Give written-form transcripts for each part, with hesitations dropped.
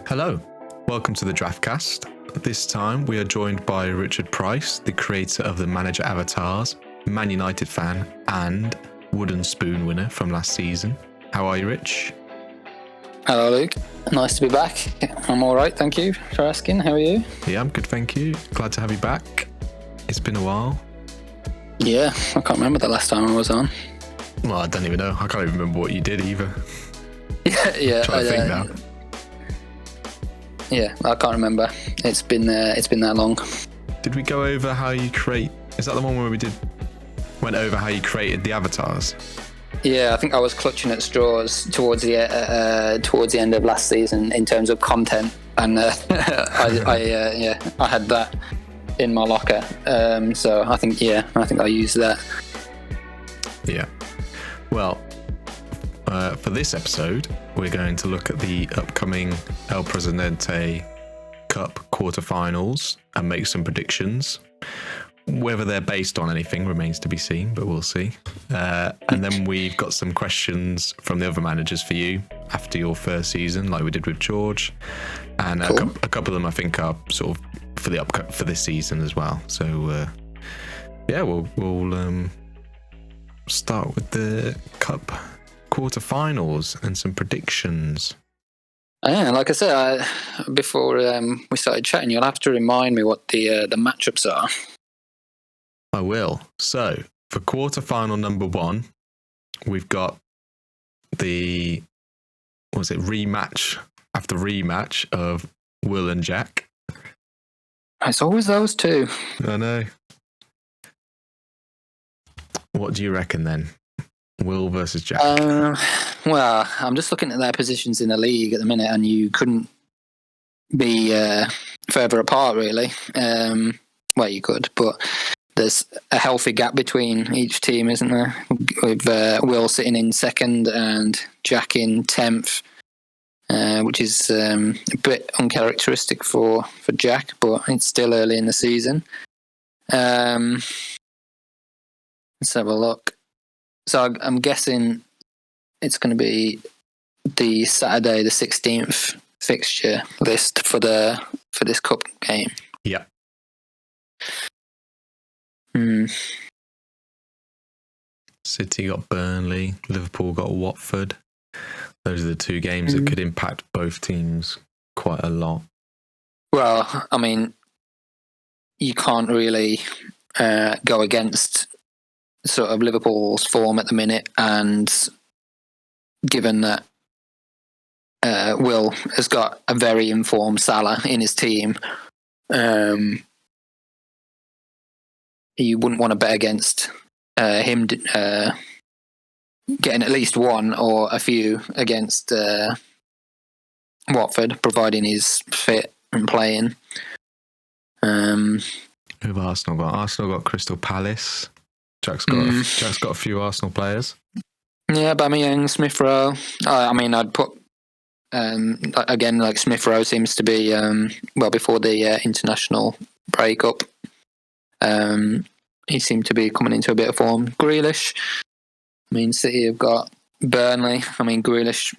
Hello, welcome to the DraftCast. This time we are joined by Richard Price, the creator of the Manager Avatars, Man United fan, and Wooden Spoon winner from last season. How are you, Rich? Hello, Luke. Nice to be back. I'm all right, thank you for asking. How are you? Yeah, I'm good, thank you. Glad to have you back. It's been a while. Yeah, I can't remember the last time I was on. Well, I don't even know. I can't even remember what you did either. Yeah. Trying to think now. Yeah, I can't remember. It's been that long. Did we go over how you create? Is that the one where we went over how you created the avatars? Yeah, I think I was clutching at straws towards the end of last season in terms of content, and I had that in my locker. So I think I used that. Yeah. Well, for this episode, we're going to look at the upcoming El Presidente Cup quarterfinals and make some predictions. Whether they're based on anything remains to be seen, but we'll see. And then we've got some questions from the other managers for you after your first season, like we did with George. And cool. a couple of them, I think, are sort of for this season as well. So, we'll start with the Cup quarterfinals and some predictions. Yeah, like I said, before we started chatting, you'll have to remind me what the matchups are. I will. So, for quarterfinal number 1, we've got the rematch after rematch of Will and Jack. It's always those two. I know. What do you reckon then? Will versus Jack? Well, I'm just looking at their positions in the league at the minute, and you couldn't be further apart, really. Well, you could, but there's a healthy gap between each team, isn't there? With Will sitting in second and Jack in 10th, which is a bit uncharacteristic for Jack, but it's still early in the season. Let's have a look. So I'm guessing it's going to be the Saturday, the 16th fixture list for this cup game. Yeah. City got Burnley, Liverpool got Watford. Those are the two games that could impact both teams quite a lot. Well, I mean, you can't really go against sort of Liverpool's form at the minute, and given that Will has got a very informed Salah in his team, you wouldn't want to bet against him getting at least one or a few against Watford, providing he's fit and playing. Who have Arsenal got? Arsenal got Crystal Palace. Jack's got a few Arsenal players. Yeah, Aubameyang, Smith Rowe. I mean, I'd put again, like Smith Rowe seems to be before the international breakup. He seemed to be coming into a bit of form. Grealish. I mean, City have got Burnley. I mean, Grealish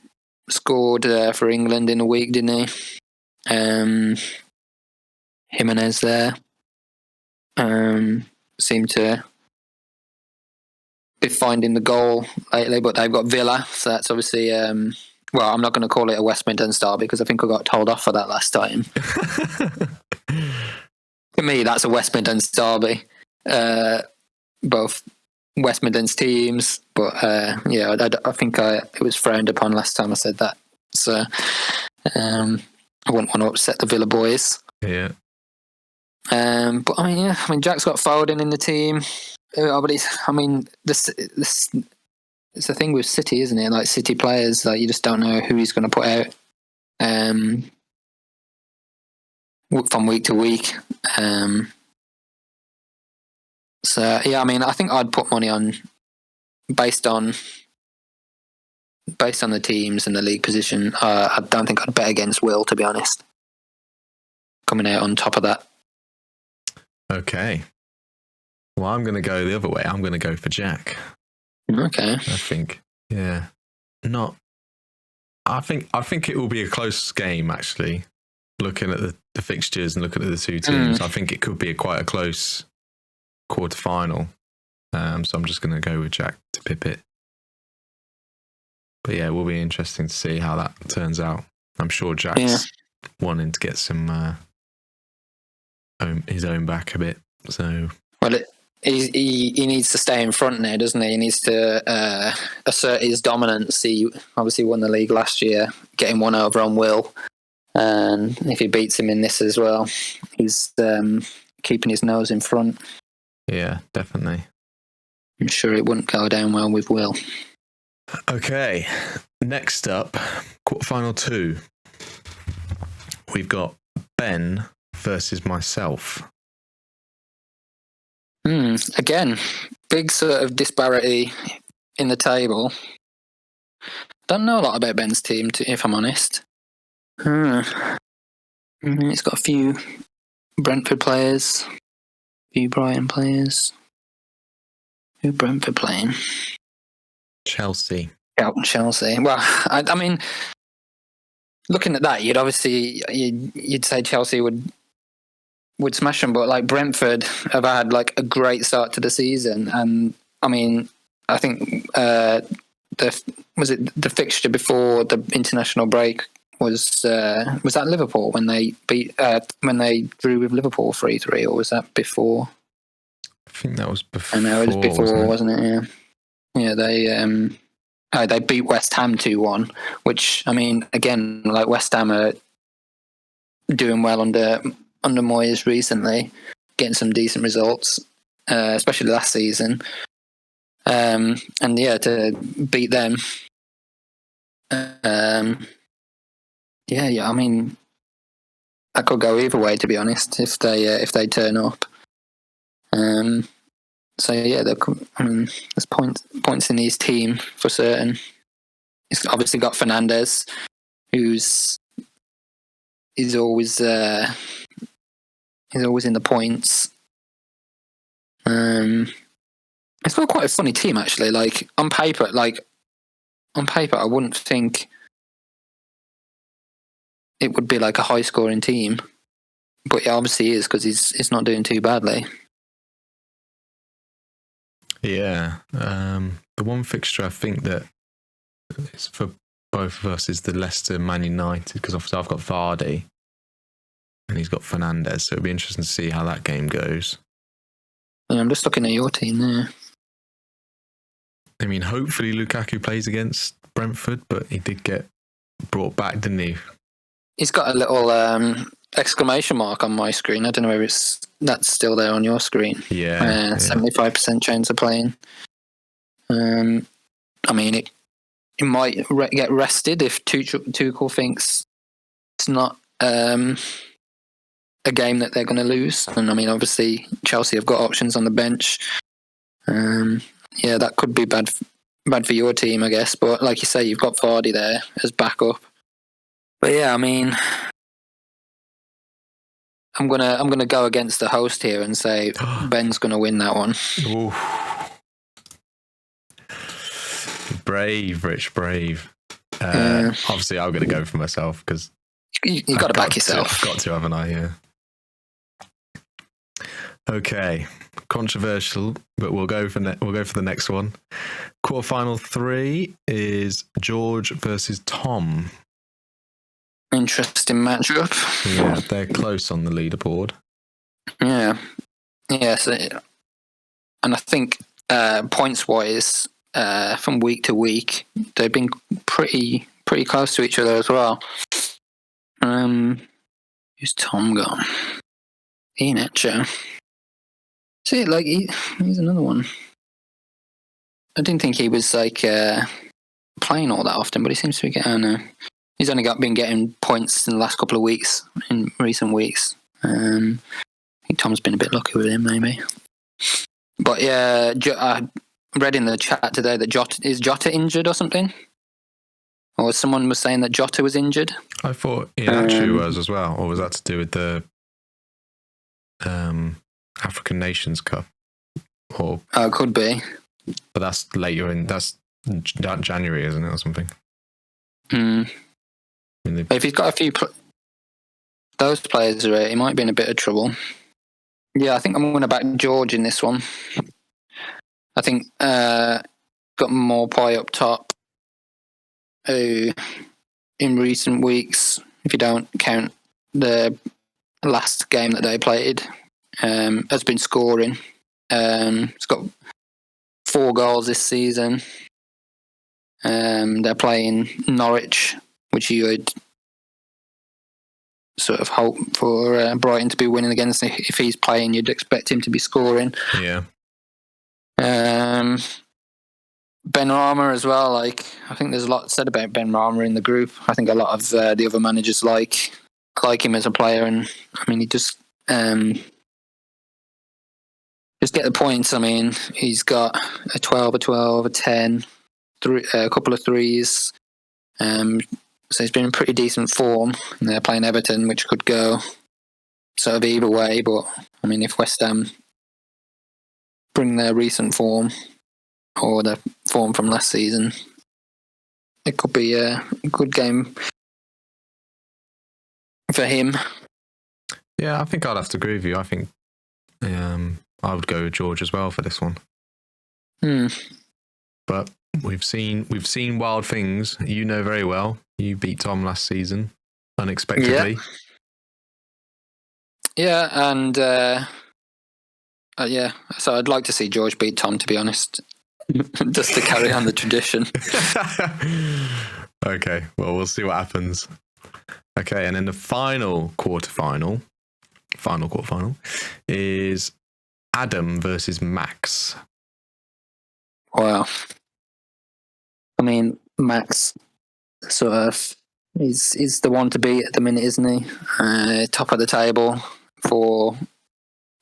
scored for England in a week, didn't he? Jimenez there. Seemed to be finding the goal lately, but they've got Villa, so that's obviously I'm not going to call it a West Midlands derby because I think I got told off for that last time. To me, that's a West Midlands derby. Both West Midlands teams, but I think it was frowned upon last time I said that, so I wouldn't want to upset the Villa boys. Yeah. But I mean, Jack's got Foden in the team. But it's the thing with City, isn't it? Like City players, like you just don't know who he's going to put out from week to week. So yeah, I mean, I think I'd put money on based on the teams and the league position. I don't think I'd bet against Will, to be honest. Coming out on top of that. Okay. Well, I'm going to go the other way. I'm going to go for Jack. Okay. I think, yeah. I think it will be a close game, actually. Looking at the fixtures and looking at the two teams, I think it could be quite a close quarter-final. So I'm just going to go with Jack to pip it. But yeah, it will be interesting to see how that turns out. I'm sure Jack's wanting to get some his own back a bit. So he needs to stay in front now, doesn't he? He needs to assert his dominance. He obviously won the league last year, getting one over on Will. And if he beats him in this as well, he's keeping his nose in front. Yeah, definitely. I'm sure it wouldn't go down well with Will. Okay, next up, quarterfinal 2. We've got Ben versus myself. Again, big sort of disparity in the table. Don't know a lot about Ben's team, if I'm honest. It's got a few Brentford players, a few Brighton players. Who Brentford playing? Chelsea. Yeah, Chelsea. Well, I mean, looking at that, you'd say Chelsea would smash them, but like Brentford have had like a great start to the season, and I mean, I think the fixture before the international break was that Liverpool when they drew with Liverpool 3-3, or was that before? I think that was before. I know it was before, wasn't it? Yeah, they beat West Ham 2-1, which, I mean, again, like West Ham are doing well under Moyes recently, getting some decent results, especially last season. And yeah, to beat them, I mean, that could go either way, to be honest, if they turn up. So yeah, there's points in his team for certain. He's obviously got Fernandes, he's always in the points. It's got quite a funny team actually. Like on paper, I wouldn't think it would be like a high scoring team, but it obviously is because he's not doing too badly. Yeah, the one fixture I think that is for both of us is the Leicester Man United, because obviously I've got Vardy and he's got Fernandes, so it'll be interesting to see how that game goes. Yeah, I'm just looking at your team there. I mean, hopefully Lukaku plays against Brentford, but he did get brought back, didn't he? He's got a little exclamation mark on my screen. I don't know if that's still there on your screen. Yeah. 75% chance of playing. I mean, it might get rested if Tuchel thinks it's not a game that they're going to lose. And I mean, obviously, Chelsea have got options on the bench. Yeah, that could be bad for your team, I guess. But like you say, you've got Vardy there as backup. But yeah, I mean, I'm gonna go against the host here and say Ben's gonna win that one. Ooh. Brave, Rich, brave. Obviously, I'm gonna go for myself because you got to back yourself. I've got to, haven't I? Yeah. Okay, controversial, but we'll go for the next one. Quarterfinal 3 is George versus Tom. Interesting matchup. Yeah, they're close on the leaderboard. Yeah. So, and I think points wise, from week to week, they've been pretty close to each other as well. Who's Tom gone? Iheanacho. See, like he's another one. I didn't think he was like playing all that often, but he seems to be getting. He's only been getting points in the last couple of weeks, in recent weeks. I think Tom's been a bit lucky with him, maybe. But yeah, I read in the chat today that Jota injured or something? Or someone was saying that Jota was injured. I thought Iheanacho was as well, or was that to do with the African Nations Cup? Or it could be. But that's later that's January, isn't it, or something? Hmm. If he's got a few, those players are, he might be in a bit of trouble. Yeah, I think I'm going to back George in this one. I think got more pie up top. Who, in recent weeks, if you don't count the last game that they played, has been scoring. He's got 4 goals this season. They're playing Norwich, which you would sort of hope for Brighton to be winning against. If he's playing, you'd expect him to be scoring. Yeah. Benrahma as well. Like, I think there's a lot said about Benrahma in the group. I think a lot of the other managers like him as a player, and I mean, he just get the points. I mean, he's got a 12, a 10, a couple of threes. So he's been in pretty decent form. And they're playing Everton, which could go sort of either way. But I mean, if West Ham bring their recent form or the form from last season, it could be a good game for him. Yeah, I think I'd have to agree with you. I think I would go with George as well for this one. But we've seen wild things. You know very well. You beat Tom last season unexpectedly. Yeah, and yeah. So I'd like to see George beat Tom, to be honest, just to carry on the tradition. Okay, well, we'll see what happens. Okay, and then the final quarterfinal is Adam versus Max. Wow. I mean, Max sort of is the one to beat at the minute, isn't he? Top of the table for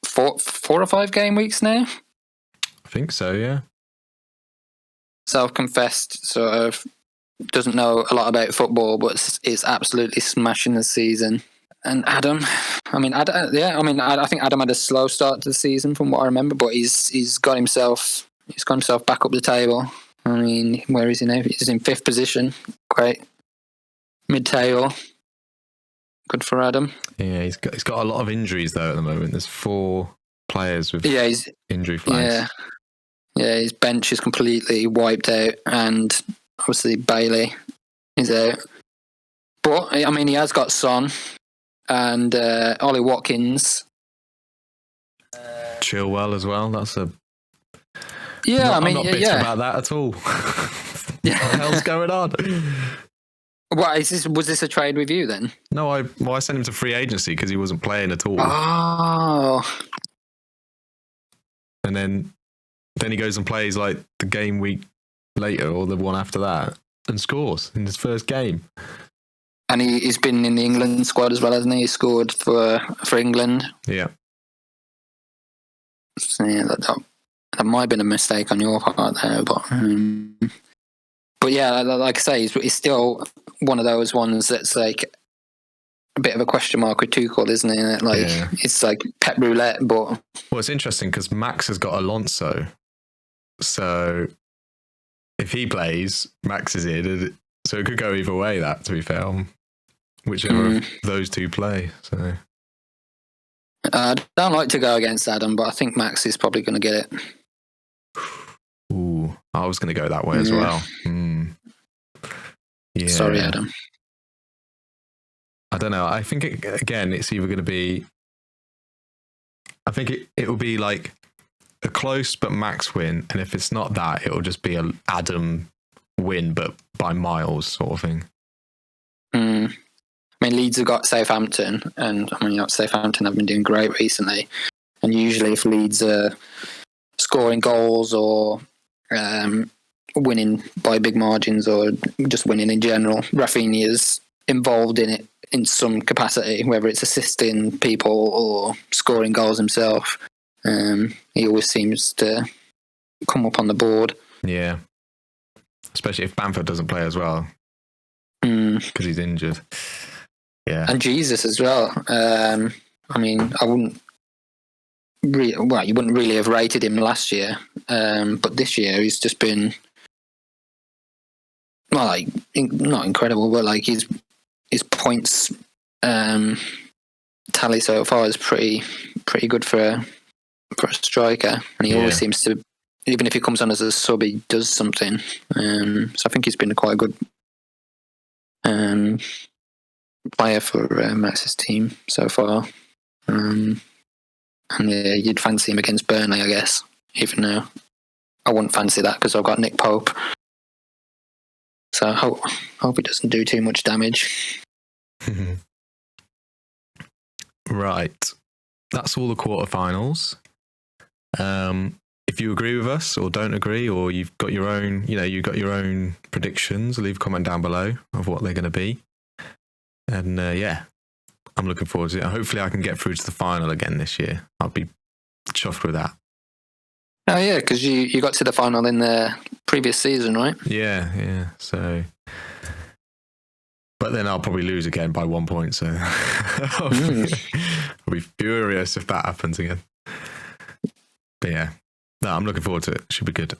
4 or 5 game weeks now. I think so, yeah. Self-confessed, sort of doesn't know a lot about football, but is absolutely smashing the season. And Adam, I think Adam had a slow start to the season from what I remember, but he's got himself back up the table. I mean, where is he now? He's in 5th position. Great. Mid-table. Good for Adam. Yeah, he's got a lot of injuries though at the moment. There's 4 players with injury flags. Yeah, his bench is completely wiped out, and obviously Bailey is out. But I mean, he has got Son and Ollie Watkins. Chilwell as well. That's a I'm not bitching about that at all. What the hell's going on? What is this? Was this a trade with you then? No, I sent him to free agency because he wasn't playing at all. Oh. And then he goes and plays like the game week later or the one after that and scores in his first game. And he's been in the England squad as well, hasn't he? He scored for England. Yeah. So yeah, that might have been a mistake on your part there, but yeah, like I say, he's still one of those ones that's like a bit of a question mark with Tuchel, isn't it? Like, It's like pep roulette, but... Well, it's interesting because Max has got Alonso. So if he plays, Max is in. So it could go either way, that, to be fair, whichever of those two play. So I don't like to go against Adam, but I think Max is probably going to get it. Ooh, I was going to go that way as well. Yeah. Sorry, Adam. I don't know. I think it's either going to be. I think it will be like a close but Max win, and if it's not that, it will just be an Adam win, but by miles, sort of thing. I mean, Leeds have got Southampton, and I mean, Southampton have been doing great recently. And usually, if Leeds are scoring goals or winning by big margins or just winning in general, Rafinha's involved in it in some capacity, whether it's assisting people or scoring goals himself. He always seems to come up on the board. Yeah, especially if Bamford doesn't play as well because he's injured. Yeah, and Jesus as well. I mean, I wouldn't. You wouldn't really have rated him last year, but this year he's just been well, like not incredible, but like his points tally so far is pretty good for a striker, and he always seems to, even if he comes on as a sub, he does something. So I think he's been quite a good player for Max's team so far. And yeah, you'd fancy him against Burnley, I guess, even though I wouldn't fancy that because I've got Nick Pope. So I hope he doesn't do too much damage. Right. That's all the quarterfinals. If you agree with us or don't agree, or you've got your own predictions, leave a comment down below of what they're going to be. And I'm looking forward to it. Hopefully I can get through to the final again this year. I'll be chuffed with that. Oh yeah, because you got to the final in the previous season, right? Yeah. So, but then I'll probably lose again by 1 point. So I'll be furious if that happens again. But yeah, no, I'm looking forward to it. Should be good.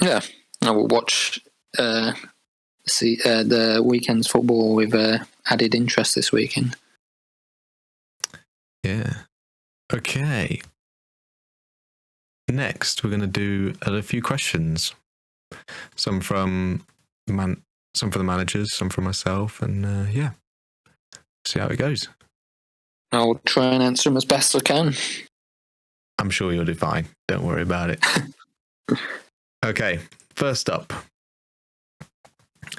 Yeah, I will watch the weekend's football with added interest this weekend. Yeah. Okay. Next, we're going to do a few questions. Some from the managers, some from myself, and see how it goes. I'll try and answer them as best I can. I'm sure you'll do fine. Don't worry about it. Okay, first up.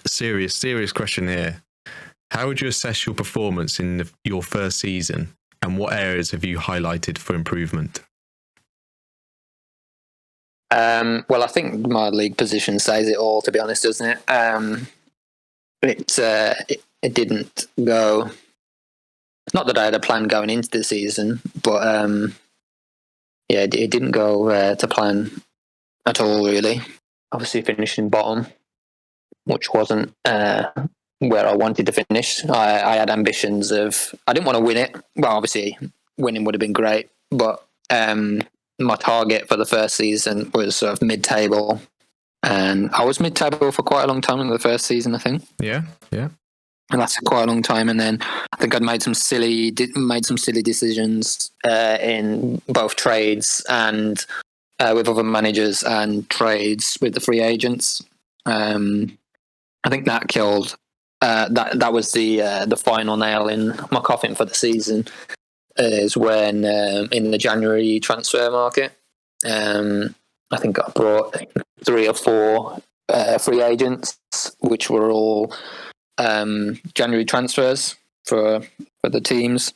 Serious question here. How would you assess your performance in your first season, and what areas have you highlighted for improvement? Well, I think my league position says it all, to be honest, doesn't it? It didn't go. Not that I had a plan going into the season, but it didn't go to plan at all, really. Obviously, finishing bottom, which wasn't where I wanted to finish. I had ambitions of. I didn't want to win it. Well, obviously, winning would have been great, but my target for the first season was sort of mid-table, and I was mid-table for quite a long time in the first season, I think. Yeah. And that's quite a long time. And then I think I'd made some silly decisions in both trades and with other managers, and trades with the free agents. I think that killed. That was the final nail in my coffin for the season. Is when in the January transfer market, I think I brought 3 or 4 free agents, which were all January transfers for the teams,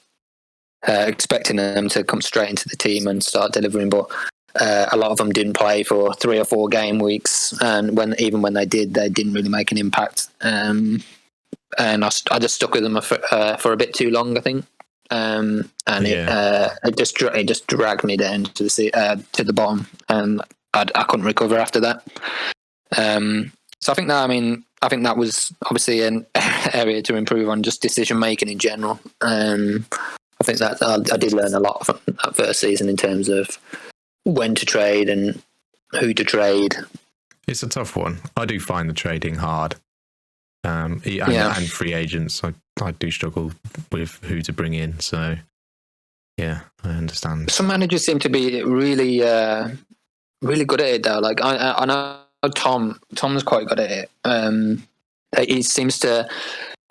expecting them to come straight into the team and start delivering. But a lot of them didn't play for 3 or 4 game weeks, and even when they did, they didn't really make an impact. And I just stuck with them for a bit too long, I think. It just dragged me down to the bottom, and I couldn't recover after that. So I think that was obviously an area to improve on, just decision making in general. I think that I did learn a lot from that first season in terms of when to trade and who to trade. It's a tough one. I do find the trading hard. And free agents, I do struggle with who to bring in. So, yeah, I understand. Some managers seem to be really, really good at it, though. Like I know Tom's quite good at it. He seems to.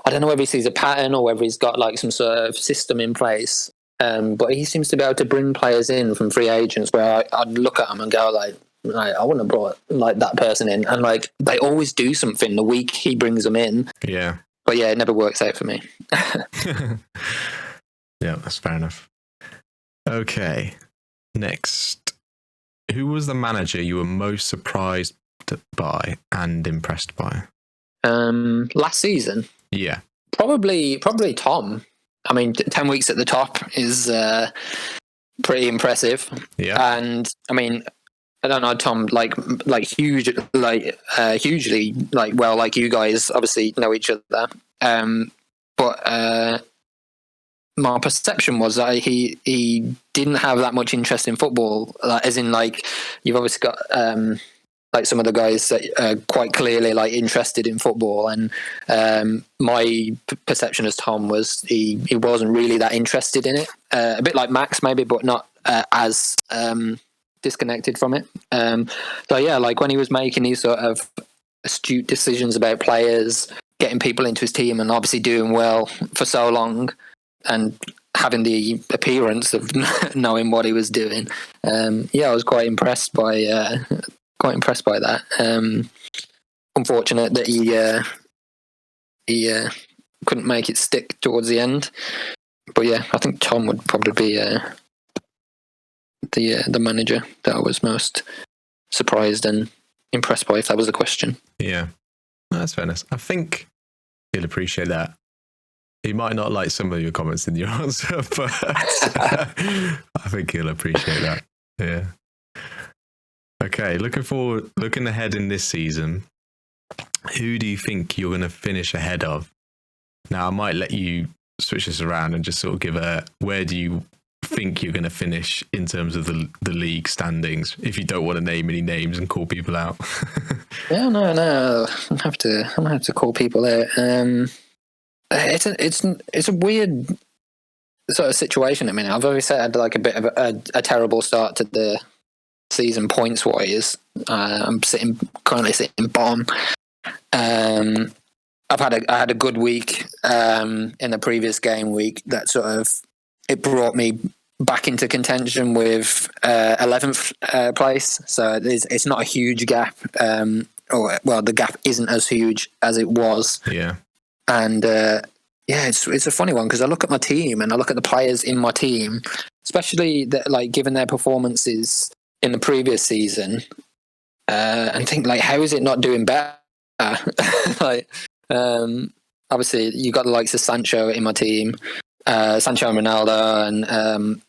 I don't know whether he sees a pattern or whether he's got like some sort of system in place. But he seems to be able to bring players in from free agents where I'd look at them and go like, I wouldn't have brought like that person in, and like they always do something the week he brings them in. Yeah, but yeah, it never works out for me. Yeah, that's fair enough. Okay, next, who was the manager you were most surprised by and impressed by? Last season, yeah, probably Tom. I mean, 10 weeks at the top is pretty impressive. Yeah, and I mean, I don't know Tom hugely well, like you guys obviously know each other. But my perception was that he didn't have that much interest in football. As in, like, you've obviously got like some of the guys that are quite clearly like interested in football. And my perception as Tom was he wasn't really that interested in it. A bit like Max maybe, but not as disconnected from it. So yeah, like when he was making these sort of astute decisions about players, getting people into his team, and obviously doing well for so long, and having the appearance of knowing what he was doing. I was quite impressed by that. Unfortunate that he couldn't make it stick towards the end. But yeah, I think Tom would probably be the manager that I was most surprised and impressed by, if that was a question. Yeah, that's fairness. I think he'll appreciate that. He might not like some of your comments in your answer, but I think he'll appreciate that. Yeah. Okay, looking ahead in this season, who do you think you're going to finish ahead of? Now, I might let you switch this around and just sort of give where do you think you're going to finish in terms of the league standings, if you don't want to name any names and call people out. No, I don't have to call people out. It's a weird sort of situation. I mean, I've always had like a bit of a terrible start to the season points wise. I'm currently sitting bottom. I had a good week in the previous game week that sort of it brought me back into contention with 11th place. So it's not a huge gap. The gap isn't as huge as it was. Yeah. And it's a funny one because I look at my team and I look at the players in my team, especially like given their performances in the previous season, and think like, how is it not doing better? Like, obviously you got the likes of Sancho in my team, Sancho and Ronaldo,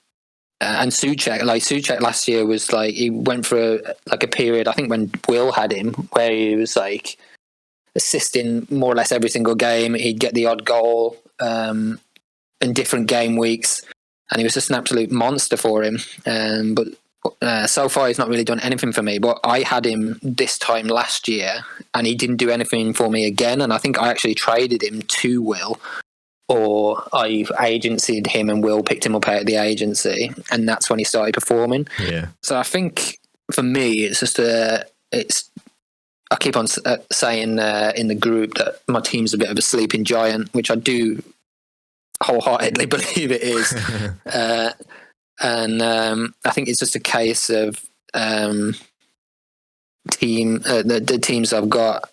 and Souček. Like Souček last year was like he went for a period, I think when Will had him, where he was like assisting more or less every single game. He'd get the odd goal in different game weeks, and he was just an absolute monster for him. But so far, he's not really done anything for me. But I had him this time last year, and he didn't do anything for me again. And I think I actually traded him to Will, or I agencyed him, and Will picked him up out of the agency, and that's when he started performing. Yeah. So I think for me, it's just I keep on saying in the group that my team's a bit of a sleeping giant, which I do wholeheartedly believe it is. And I think it's just a case of the teams I've got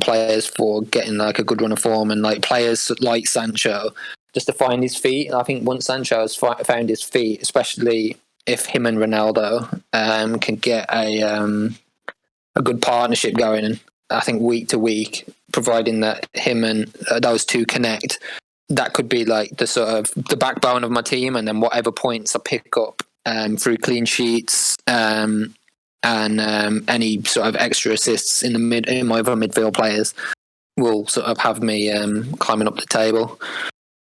players for getting like a good run of form, and like players like Sancho just to find his feet. And I think once Sancho has found his feet, especially if him and Ronaldo can get a good partnership going, and I think week to week, providing that him and those two connect, that could be like the sort of the backbone of my team. And then whatever points I pick up through clean sheets and any sort of extra assists in my other midfield players will sort of have me climbing up the table.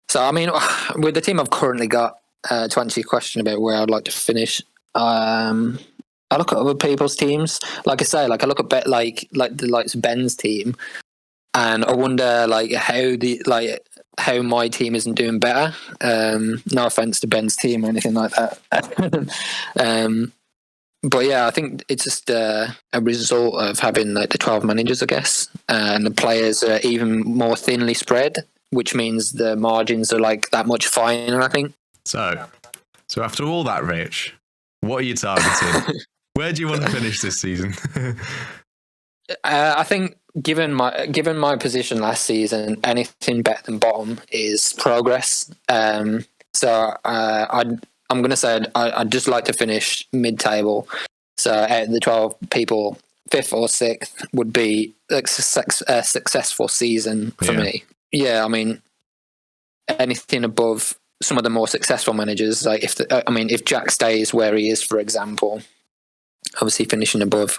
So I mean, with the team I've currently got, to answer your question about where I'd like to finish, I look at other people's teams. Like I say, like I look at like the likes of Ben's team, and I wonder like how my team isn't doing better. No offense to Ben's team or anything like that. But yeah, I think it's just a result of having like the 12 managers, I guess, and the players are even more thinly spread, which means the margins are like that much finer, I think. So after all that, Rich, what are you targeting? Where do you want to finish this season? I think given my position last season, anything better than bottom is progress. So I'm going to say I'd just like to finish mid-table. So out of the 12 people, 5th or 6th would be a successful season for me. Yeah, I mean, anything above some of the more successful managers, like if Jack stays where he is, for example, obviously finishing above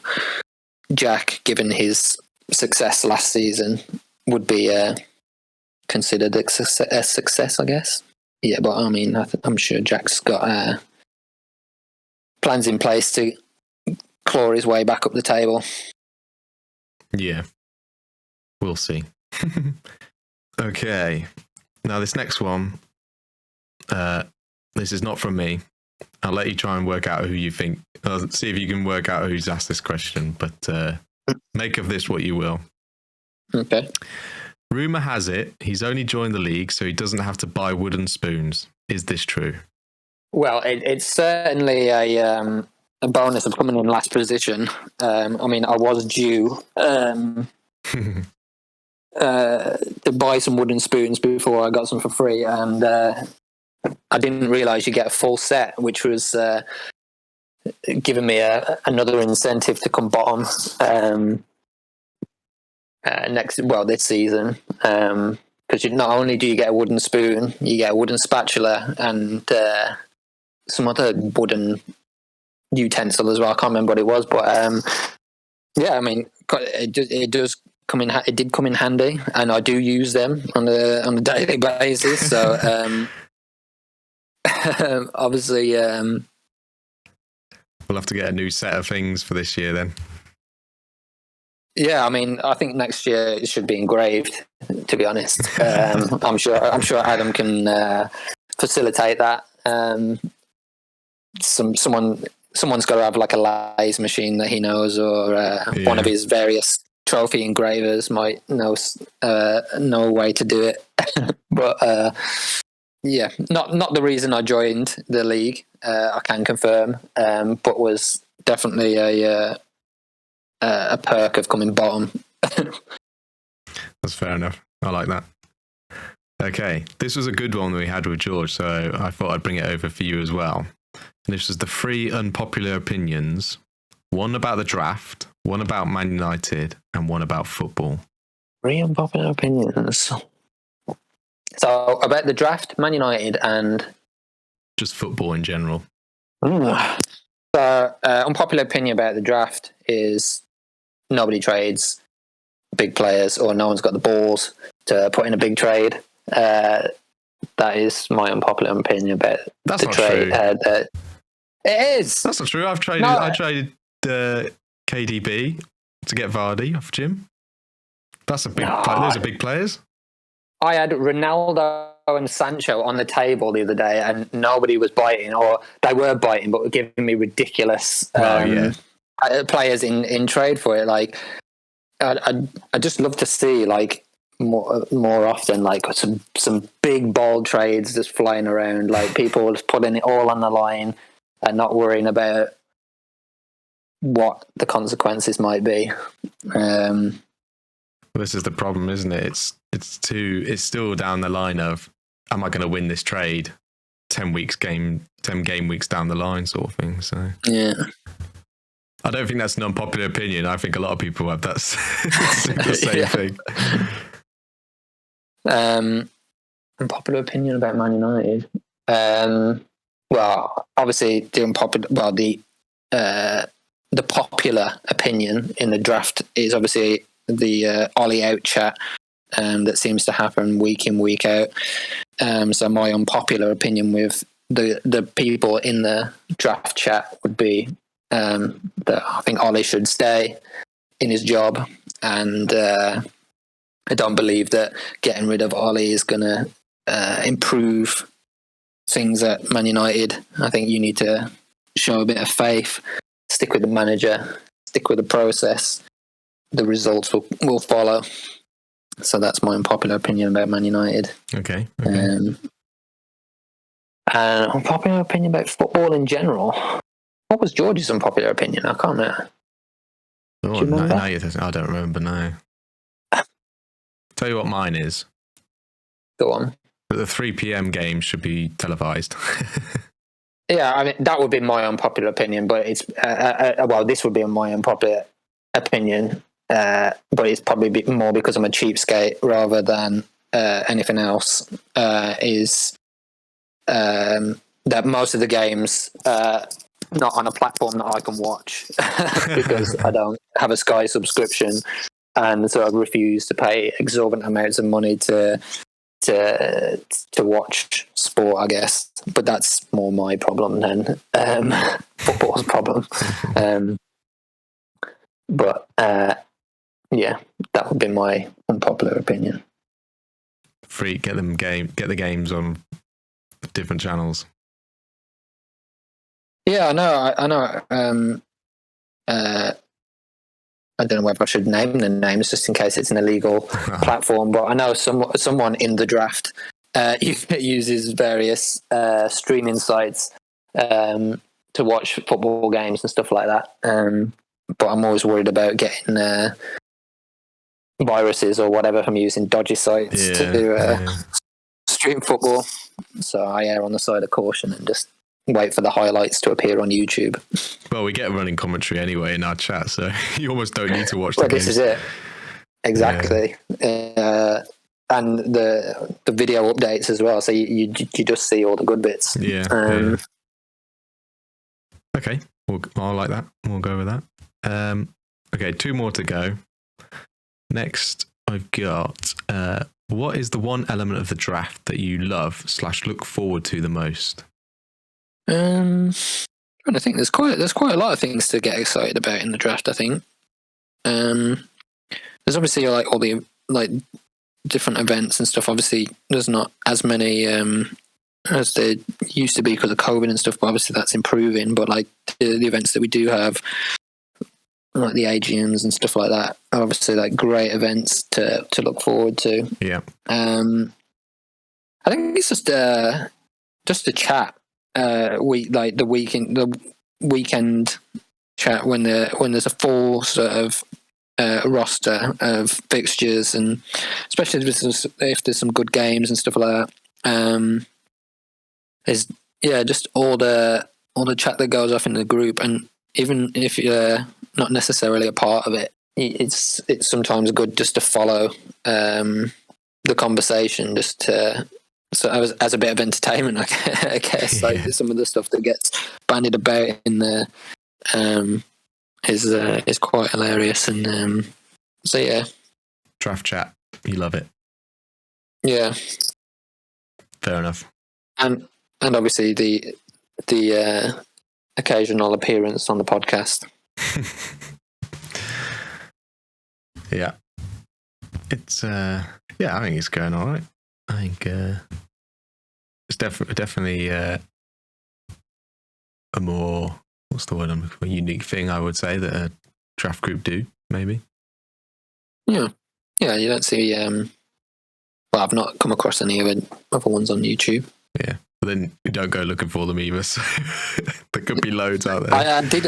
Jack, given his success last season, would be considered a success, I guess. Yeah, but I mean, I'm sure Jack's got plans in place to claw his way back up the table. Yeah, we'll see. Okay, now this next one, this is not from me. I'll let you try and work out who you think. I'll see if you can work out who's asked this question, but make of this what you will. Okay. Rumor has it he's only joined the league so he doesn't have to buy wooden spoons. Is this true? Well, it's certainly a bonus of coming in last position. I mean, I was due to buy some wooden spoons before I got some for free, and I didn't realise you get a full set, which was giving me another incentive to come bottom this season. Because not only do you get a wooden spoon, you get a wooden spatula and some other wooden utensil as well. I can't remember what it was, but yeah, I mean, it does come in. It did come in handy, and I do use them on a daily basis. So. Obviously, we'll have to get a new set of things for this year then. Yeah, I mean, I think next year it should be engraved. To be honest, I'm sure Adam can facilitate that. Someone's got to have like a lathe machine that he knows, or one of his various trophy engravers might know a way to do it. But. Yeah, not the reason I joined the league. I can confirm, but was definitely a perk of coming bottom. That's fair enough. I like that. Okay, this was a good one that we had with George, so I thought I'd bring it over for you as well. And this was the 3 unpopular opinions: one about the draft, one about Man United, and one about football. 3 unpopular opinions. So about the draft, Man United, and just football in general. So unpopular opinion about the draft is nobody trades big players, or no one's got the balls to put in a big trade. That is my unpopular opinion about That's the not trade. True. It is. That's not true. I traded KDB to get Vardy off Jim. That's a big. Those are big players. I had Ronaldo and Sancho on the table the other day, and nobody was biting, or they were biting, but were giving me ridiculous players in trade for it. Like, I just love to see like more often like some big bold trades just flying around, like people just putting it all on the line and not worrying about what the consequences might be. This is the problem, isn't it? It's still down the line of, am I going to win this trade 10 game weeks down the line sort of thing. So yeah, I don't think that's an unpopular opinion. I think a lot of people have the same thing. Unpopular opinion about Man United. Well, obviously the popular opinion in the draft is obviously the Ollie out chat that seems to happen week in, week out. So my unpopular opinion with the people in the draft chat would be that I think Ollie should stay in his job, and I don't believe that getting rid of Ollie is going to improve things at Man United. I think you need to show a bit of faith, stick with the manager, stick with the process. The results will follow. So that's my unpopular opinion about Man United. Okay. And unpopular opinion about football in general. What was George's unpopular opinion? I can't remember. Oh, I don't remember now. Tell you what mine is. Go on. The 3 p.m. game should be televised. Yeah, I mean, that would be my unpopular opinion, but it's this would be my unpopular opinion, but it's probably more because I'm a cheapskate rather than anything else. Is that most of the games not on a platform that I can watch because I don't have a Sky subscription, and so I refuse to pay exorbitant amounts of money to watch sport, I guess. But that's more my problem than football's problem. But yeah, that would be my unpopular opinion. Get the games on different channels. Yeah, I know. I don't know whether I should name the names just in case it's an illegal platform, but I know someone in the draft uses various streaming sites to watch football games and stuff like that. But I'm always worried about getting viruses or whatever from using dodgy sites to stream football. So I err on the side of caution and just wait for the highlights to appear on YouTube. Well, we get running commentary anyway in our chat, so you almost don't need to watch the games. This is it. Exactly. Yeah. And the video updates as well, so you just see all the good bits. Yeah. Okay, I like that. We'll go with that. Okay, 2 more to go. Next, I've got what is the one element of the draft that you love / look forward to the most? I think there's quite a lot of things to get excited about in the draft. I think there's obviously like all the like different events and stuff. Obviously, there's not as many as there used to be because of COVID and stuff. But obviously, that's improving. But like the events that we do have, like the AGMs and stuff like that, are obviously like great events to look forward to. Yeah. I think it's just a chat. The weekend chat when there's a full sort of roster of fixtures, and especially if there's some good games and stuff like that. Is just all the chat that goes off in the group, and even if you're not necessarily a part of it, it's sometimes good just to follow the conversation, just to. So as a bit of entertainment, I guess, like some of the stuff that gets bandied about in there is quite hilarious, and so yeah. Draft chat, you love it. Yeah. Fair enough. And obviously the occasional appearance on the podcast. Yeah. It's I think it's going all right. I think it's definitely a more, what's the word, a unique thing, I would say, that a draft group do, maybe. Yeah, you don't see. Well, I've not come across any other ones on YouTube. Yeah, but then you don't go looking for them either. So there could be loads out there. I did.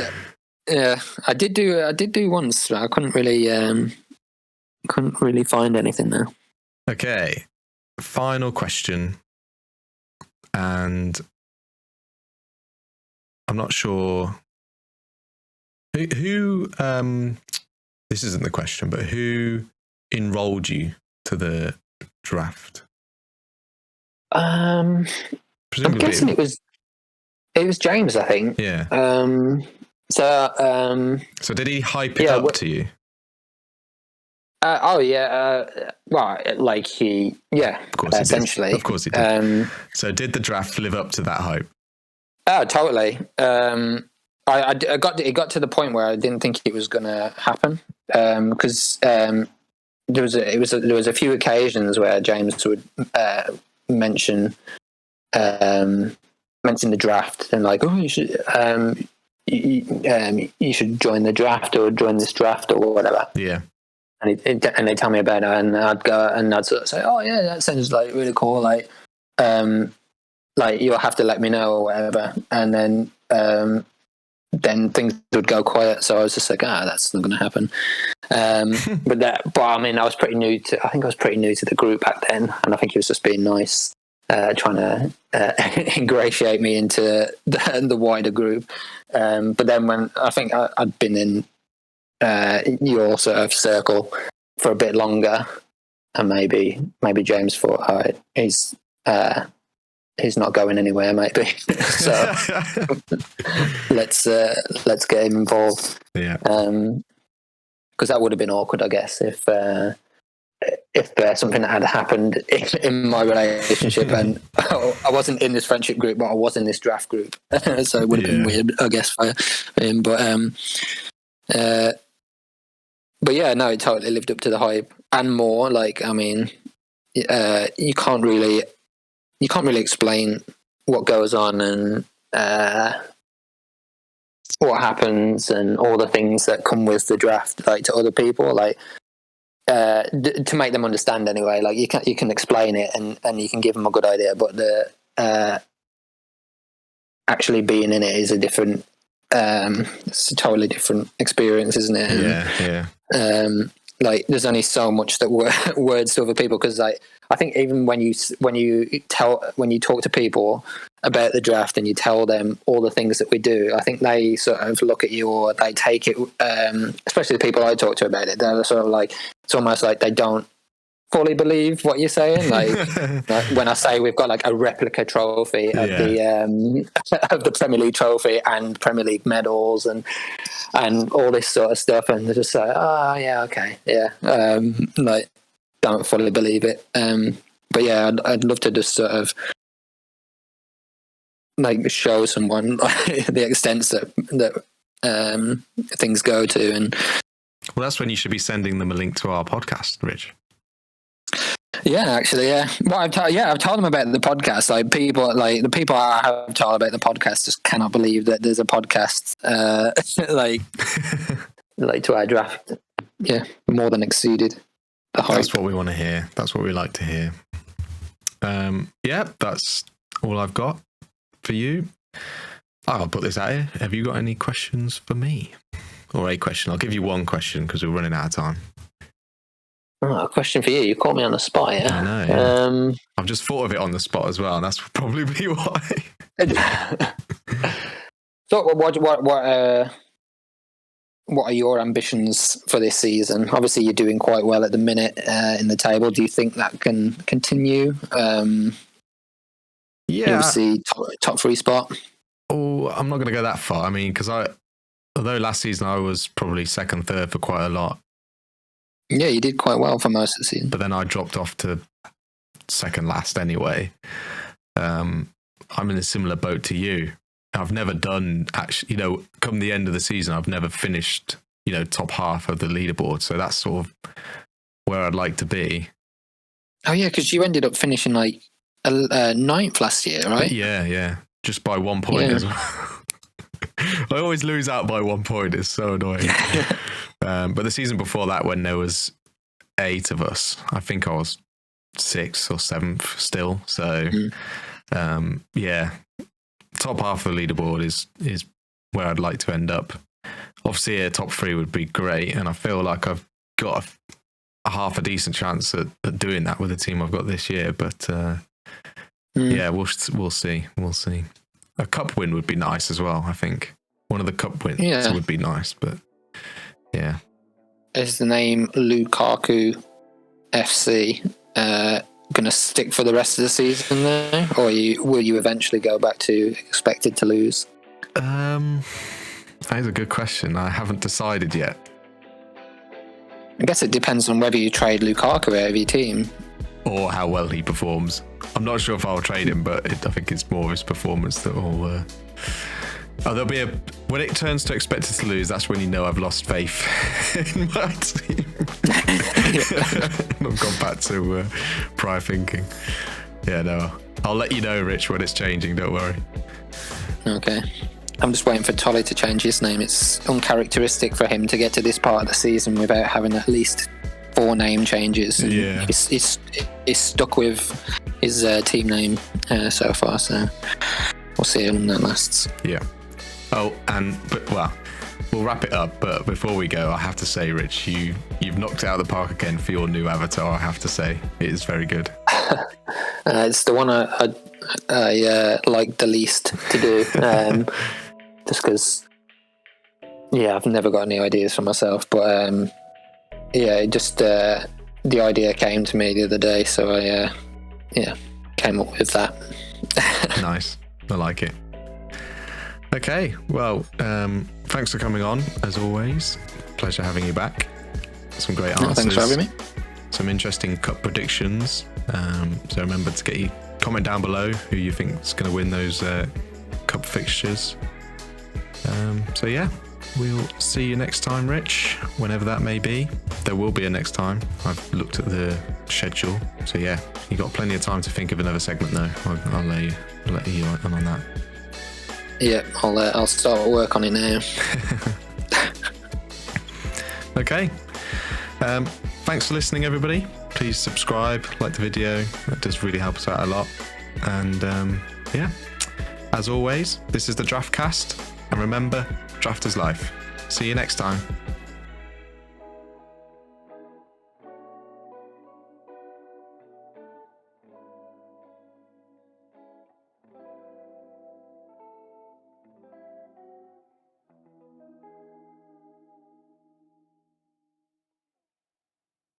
Yeah, I did do once. But I couldn't really find anything there. Okay. Final question, and I'm not sure who this isn't the question, but who enrolled you to the draft? I'm guessing it was James, I think. Yeah. So did he hype it up to you? Well, like he, of course essentially. He did. Of course he did. So did the draft live up to that hype? Oh, totally. It got to the point where I didn't think it was going to happen because there was a few occasions where James would mention the draft and like, oh, you should join the draft or join this draft or whatever. Yeah. And they tell me about it, and I'd go and I'd sort of say, "Oh yeah, that sounds like really cool. Like you'll have to let me know or whatever." And then things would go quiet. So I was just like, that's not going to happen. But I mean, I was pretty new to the group back then, and I think he was just being nice, trying to ingratiate me into the wider group. But then when I think I'd been in your sort of circle for a bit longer, and maybe James thought, he's not going anywhere, maybe. So let's get him involved. Yeah. Because that would have been awkward, I guess, if something had happened in my relationship and I wasn't in this friendship group, but I was in this draft group. So it would have been weird, I guess, for him. But but yeah, no, it totally lived up to the hype and more. Like, I mean, you can't really explain what goes on and what happens and all the things that come with the draft, like to other people, like to make them understand anyway. Like you can explain it and you can give them a good idea, but the actually being in it is a different. It's a totally different experience, isn't it? Yeah. Like there's only so much that words to other people, because like I think even when you talk to people about the draft and you tell them all the things that we do, I think they sort of look at you, or they take it, especially the people I talk to about it, they're sort of like, it's almost like they don't fully believe what you're saying. Like when I say we've got like a replica trophy of the Premier League trophy and Premier League medals and all this sort of stuff, and they're just like, oh yeah, okay, yeah, like don't fully believe it. But yeah, I'd love to just sort of like show someone like, the extents that things go to. And well, that's when you should be sending them a link to our podcast, Rich. Yeah, actually, yeah. Well, I've told them about the podcast. Like the people I have told about the podcast just cannot believe that there's a podcast, like to our draft. Yeah, more than exceeded the hype. That's what we want to hear. That's what we like to hear. Yeah, that's all I've got for you. I'll put this out here. Have you got any questions for me? Or a question? I'll give you one question because we're running out of time. Oh, a question for you. You caught me on the spot, yeah? I know. Yeah. I've just thought of it on the spot as well, and that's probably why. So, what are your ambitions for this season? Obviously, you're doing quite well at the minute in the table. Do you think that can continue? Yeah. Obviously, top 3 spot. Oh, I'm not going to go that far. I mean, because although last season I was probably second, third for quite a lot. Yeah, you did quite well for most of the season. But then I dropped off to second last anyway. I'm in a similar boat to you. I've never done, actually, come the end of the season, I've never finished, top half of the leaderboard. So that's sort of where I'd like to be. Oh, yeah, because you ended up finishing like 9th last year, right? Yeah. Just by 1 point as well. I always lose out by 1 point. It's so annoying. But the season before that, when there was 8 of us, I think I was 6th or 7th still. So, yeah, top half of the leaderboard is where I'd like to end up. Obviously, a top 3 would be great, and I feel like I've got a half a decent chance at doing that with the team I've got this year. But yeah, we'll see. We'll see. A cup win would be nice as well, I think. One of the cup wins would be nice, but yeah. Is the name Lukaku FC going to stick for the rest of the season there? Or will you eventually go back to expected to lose? That is a good question. I haven't decided yet. I guess it depends on whether you trade Lukaku out of your team. Or how well he performs. I'm not sure if I'll trade him, but I think it's more his performance that will... there'll be when it turns to expected to lose, that's when you know I've lost faith in my team. I've gone back to prior thinking. Yeah, no. I'll let you know, Rich, when it's changing, don't worry. Okay. I'm just waiting for Tolly to change his name. It's uncharacteristic for him to get to this part of the season without having at least 4 name changes. And yeah. He's stuck with his team name so far, so we'll see how long that lasts. Yeah. Oh, we'll wrap it up, but before we go, I have to say, Rich, you've knocked it out of the park again for your new avatar, I have to say. It is very good. It's the one I like the least to do, just because, I've never got any ideas for myself, but it just the idea came to me the other day, so I came up with that. Nice. I like it. Okay, well, thanks for coming on, as always. Pleasure having you back. Some great answers. Thanks for having me. Some interesting cup predictions. So remember to comment down below who you think is going to win those cup fixtures. So yeah, we'll see you next time, Rich, whenever that may be. There will be a next time. I've looked at the schedule. So yeah, you got plenty of time to think of another segment though. I'll let you on that. Yeah, I'll start work on it now. Okay. Thanks for listening, everybody. Please subscribe, like the video. That does really help us out a lot. And yeah, as always, this is the DraftCast. And remember, draft is life. See you next time.